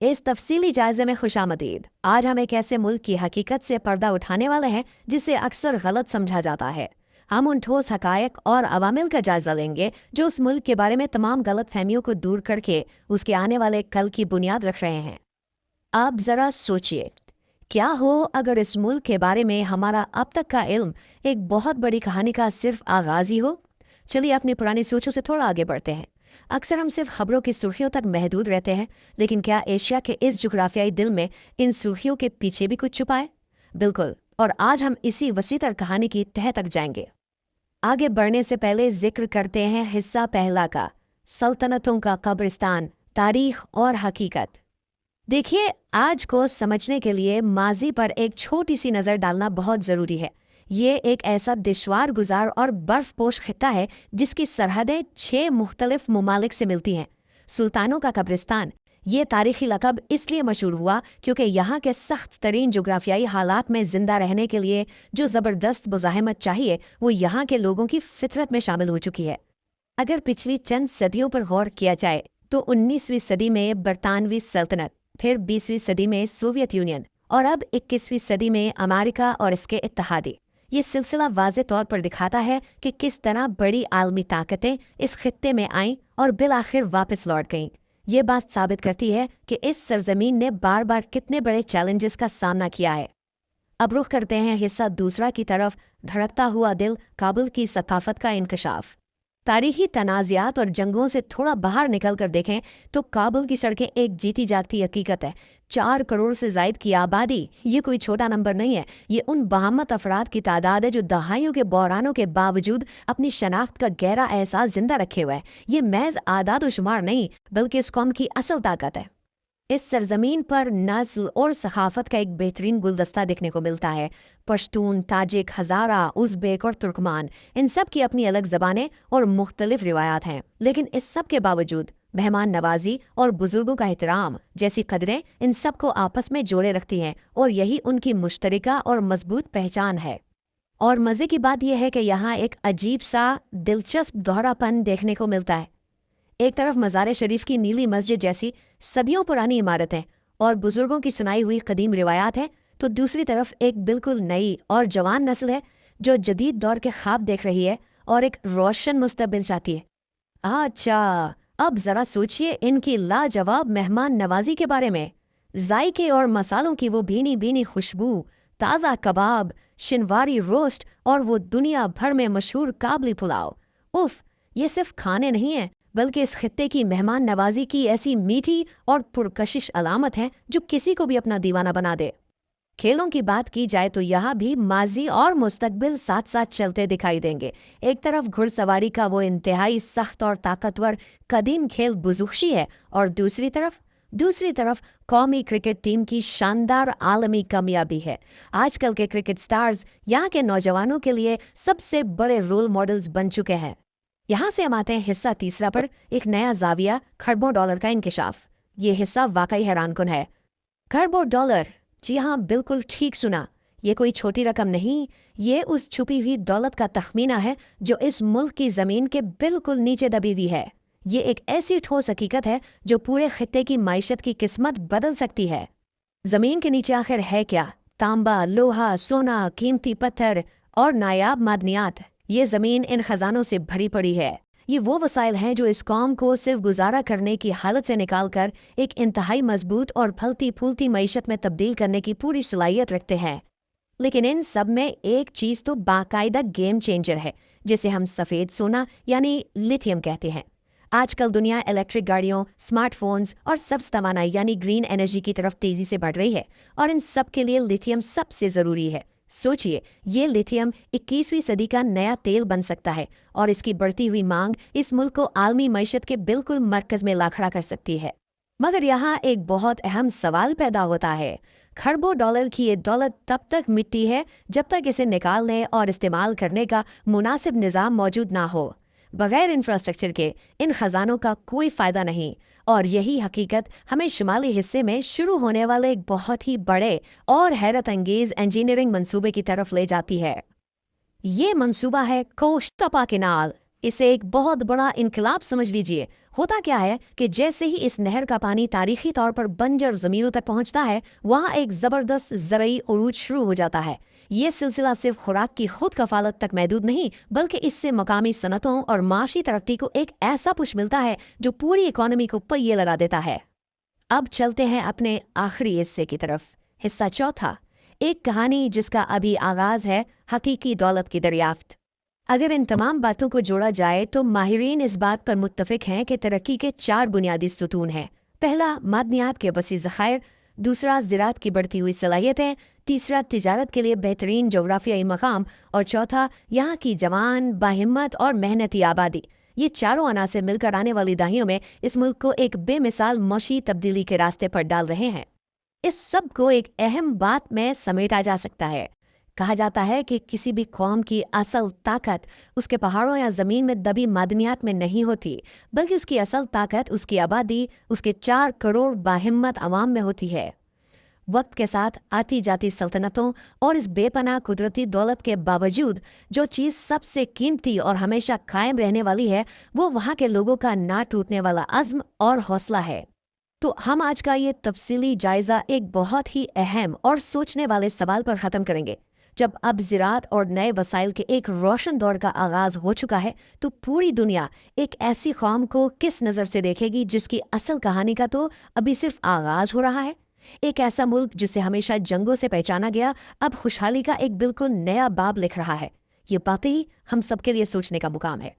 इस तफसीली जायजे में खुशामदीद। आज हम एक ऐसे मुल्क की हकीकत से पर्दा उठाने वाले हैं जिसे अक्सर गलत समझा जाता है। हम उन ठोस हकायक और अवामिल का जायजा लेंगे जो उस मुल्क के बारे में तमाम गलत फहमियों को दूर करके उसके आने वाले कल की बुनियाद रख रहे हैं। आप जरा सोचिए, क्या हो अगर इस मुल्क के बारे में हमारा अब तक का इल्म एक बहुत बड़ी कहानी का सिर्फ आगाज ही हो। चलिए अपनी पुरानी सोचों से थोड़ा आगे बढ़ते हैं। अक्सर हम सिर्फ खबरों की सुर्खियों तक महदूद रहते हैं, लेकिन क्या एशिया के इस जुग्राफियाई दिल में इन सुर्खियों के पीछे भी कुछ छुपा है? बिल्कुल, और आज हम इसी वसीतर कहानी की तह तक जाएंगे। आगे बढ़ने से पहले जिक्र करते हैं हिस्सा पहला का, सल्तनतों का कब्रिस्तान, तारीख और हकीकत। देखिए, आज को समझने के लिए माजी पर एक छोटी सी नज़र डालना बहुत ज़रूरी है। ये एक ऐसा दुश्वार गुजार और बर्फपोश खित्ता है जिसकी सरहदें 6 मुख्तलिफ ममालिक से मिलती हैं। सुल्तानों का कब्रिस्तान ये तारीखी लक़ब इसलिए मशहूर हुआ क्योंकि यहाँ के सख्त तरीन जोग्राफियाई हालात में ज़िंदा रहने के लिए जो ज़बरदस्त मुज़ाहमत चाहिए वो यहाँ के लोगों की फितरत में शामिल हो चुकी है। अगर पिछली चंद सदियों पर गौर किया जाए तो 19वीं सदी में बरतानवी सल्तनत, फिर 20वीं सदी में सोवियत यूनियन और अब 21वीं सदी में अमेरिका और इसके इत्तहादी, ये सिलसिला वाज़े तौर पर दिखाता है कि किस तरह बड़ी आलमी ताकतें इस खित्ते में आईं और बिल आखिर वापस लौट गईं। ये बात साबित करती है कि इस सरजमीन ने बार बार कितने बड़े चैलेंजेस का सामना किया है। अब रुख करते हैं हिस्सा दूसरा की तरफ, धड़कता हुआ दिल, काबुल की सकाफत का इंकशाफ। तारीखी तनाज़ात और जंगों से थोड़ा बाहर निकल कर देखें तो काबुल की सड़कें एक जीती जागती हकीकत है। 4 करोड़ से ज़ायद की आबादी, ये कोई छोटा नंबर नहीं है। ये उन बहामत अफराद की तादाद है जो दहाइयों के बहरानों के बावजूद अपनी शनाख्त का गहरा एहसास जिंदा रखे हुए है। ये महज आदाद व शुमार नहीं बल्कि इस कौम की असल ताकत है। इस सरजमीन पर नस्ल और सखाफत का एक बेहतरीन गुलदस्ता देखने को मिलता है। पश्तून, ताजिक, हज़ारा, उज़्बेक और तुर्कमान, इन सब की अपनी अलग ज़बानें और मुख्तलिफ रिवायात हैं, लेकिन इस सब के बावजूद मेहमान नवाजी और बुजुर्गों का एहतराम जैसी कदरें इन सब को आपस में जोड़े रखती हैं और यही उनकी मुश्तरका और मजबूत पहचान है। और मज़े की बात यह है कि यहाँ एक अजीब सा दिलचस्प दोहरापन देखने को मिलता है। एक तरफ मज़ार शरीफ की नीली मस्जिद जैसी सदियों पुरानी इमारतें और बुजुर्गों की सुनाई हुई कदीम रिवायात है, तो दूसरी तरफ एक बिल्कुल नई और जवान नस्ल है जो जदीद दौर के ख्वाब देख रही है और एक रोशन मुस्तकबिल चाहती है। अच्छा, अब ज़रा सोचिए इनकी लाजवाब मेहमान नवाजी के बारे में। जायके और मसालों की वो भीनी भीनी खुशबू, ताज़ा कबाब, शिनवारी रोस्ट और वो दुनिया भर में मशहूर काबली पुलाव। उफ, ये सिर्फ खाने नहीं है बल्कि इस खित्ते की मेहमान नवाजी की ऐसी मीठी और पुरकशिश अलामत है जो किसी को भी अपना दीवाना बना दे। खेलों की बात की जाए तो यहाँ भी माजी और मुस्तकबिल साथ साथ चलते दिखाई देंगे। एक तरफ घुड़सवारी का वो इंतहाई सख्त और ताकतवर कदीम खेल बुजुर्गी है और दूसरी तरफ कौमी क्रिकेट टीम की शानदार आलमी कामयाबी है। आजकल के क्रिकेट स्टार्स यहाँ के नौजवानों के लिए सबसे बड़े रोल मॉडल्स बन चुके हैं। यहाँ से हम आते हैं हिस्सा तीसरा पर, एक नया जाविया, खरबों डॉलर का इंकशाफ। ये हिस्सा वाकई हैरानकुन है। खरबों डॉलर, जी हाँ, बिल्कुल ठीक सुना। ये कोई छोटी रकम नहीं, ये उस छुपी हुई दौलत का तखमीना है जो इस मुल्क की ज़मीन के बिल्कुल नीचे दबी हुई है। ये एक ऐसी ठोस हकीकत है जो पूरे खित्ते की माइशत की किस्मत बदल सकती है। ज़मीन के नीचे आखिर है क्या? तांबा, लोहा, सोना, कीमती पत्थर और नायाब मादनियात। ये ज़मीन इन खजानों से भरी पड़ी है। ये वो वसाइल हैं जो इस कौम को सिर्फ गुजारा करने की हालत से निकालकर एक इंतहाई मजबूत और फलती फूलती मईशत में तब्दील करने की पूरी सलाहियत रखते हैं। लेकिन इन सब में एक चीज़ तो बाकायदा गेम चेंजर है, जिसे हम सफ़ेद सोना यानी लिथियम कहते हैं। आजकल दुनिया इलेक्ट्रिक गाड़ियों, स्मार्टफोन्स और सब्ज़ तवानाई यानी ग्रीन एनर्जी की तरफ तेज़ी से बढ़ रही है और इन सब के लिए लिथियम सबसे ज़रूरी है। सोचिए, ये लिथियम 21वीं सदी का नया तेल बन सकता है और इसकी बढ़ती हुई मांग इस मुल्क को आलमी मईशत के बिल्कुल मरकज़ में ला खड़ा कर सकती है। मगर यहाँ एक बहुत अहम सवाल पैदा होता है। खरबों डॉलर की ये दौलत तब तक मिटती है जब तक इसे निकालने और इस्तेमाल करने का मुनासिब निज़ाम मौजूद ना हो। बगैर इंफ्रास्ट्रक्चर के इन खजानों का कोई फ़ायदा नहीं और यही हकीकत हमें शुमाली हिस्से में शुरू होने वाले एक बहुत ही बड़े और हैरत अंगेज इंजीनियरिंग मंसूबे की तरफ ले जाती है। ये मंसूबा है कोश तपा केनाल, इसे एक बहुत बड़ा इनकलाब समझ लीजिए। होता क्या है कि जैसे ही इस नहर का पानी तारीखी तौर पर बंजर ज़मीनों तक पहुंचता है, वहां एक ज़बरदस्त ज़रई उरूज शुरू हो जाता है। ये सिलसिला सिर्फ खुराक की खुद कफालत तक महदूद नहीं, बल्कि इससे मकामी सनतों और माशी तरक्की को एक ऐसा पुश मिलता है जो पूरी इकॉनमी को पहिए लगा देता है। अब चलते हैं अपने आखिरी हिस्से की तरफ, हिस्सा चौथा, एक कहानी जिसका अभी आगाज है, हकीकी दौलत की दरियाफ्त। अगर इन तमाम बातों को जोड़ा जाए तो माहिरीन इस बात पर मुत्तफिक हैं कि तरक्की के 4 बुनियादी सुतून हैं। पहला, मादनियात के वसी ज़खायर। दूसरा, ज़राअत की बढ़ती हुई सलाहियतें। तीसरा, तिजारत के लिए बेहतरीन जोग्राफियाई मकाम। और चौथा, यहाँ की जवान, बाहिम्मत और मेहनती आबादी। ये चारों अनासर मिलकर आने वाली दहाइयों में इस मुल्क को एक बेमिसाल मशी तब्दीली के रास्ते पर डाल रहे हैं। इस सब को एक अहम बात में समेटा जा सकता है। कहा जाता है कि किसी भी कौम की असल ताकत उसके पहाड़ों या ज़मीन में दबी मादनियात में नहीं होती, बल्कि उसकी असल ताकत उसकी आबादी, उसके 4 करोड़ बाहिम्मत अवाम में होती है। वक्त के साथ आती जाती सल्तनतों और इस बेपनाह कुदरती दौलत के बावजूद जो चीज़ सबसे कीमती और हमेशा कायम रहने वाली है, वो वहाँ के लोगों का ना टूटने वाला अज़्म और हौसला है। तो हम आज का ये तफसीली जायज़ा एक बहुत ही अहम और सोचने वाले सवाल पर ख़त्म करेंगे। जब अब ज़राअत और नए वसाइल के एक रोशन दौर का आगाज़ हो चुका है, तो पूरी दुनिया एक ऐसी कौम को किस नज़र से देखेगी जिसकी असल कहानी का तो अभी सिर्फ आगाज़ हो रहा है। एक ऐसा मुल्क जिसे हमेशा जंगों से पहचाना गया, अब खुशहाली का एक बिल्कुल नया बाब लिख रहा है। ये बातें ही हम सबके लिए सोचने का मुकाम है।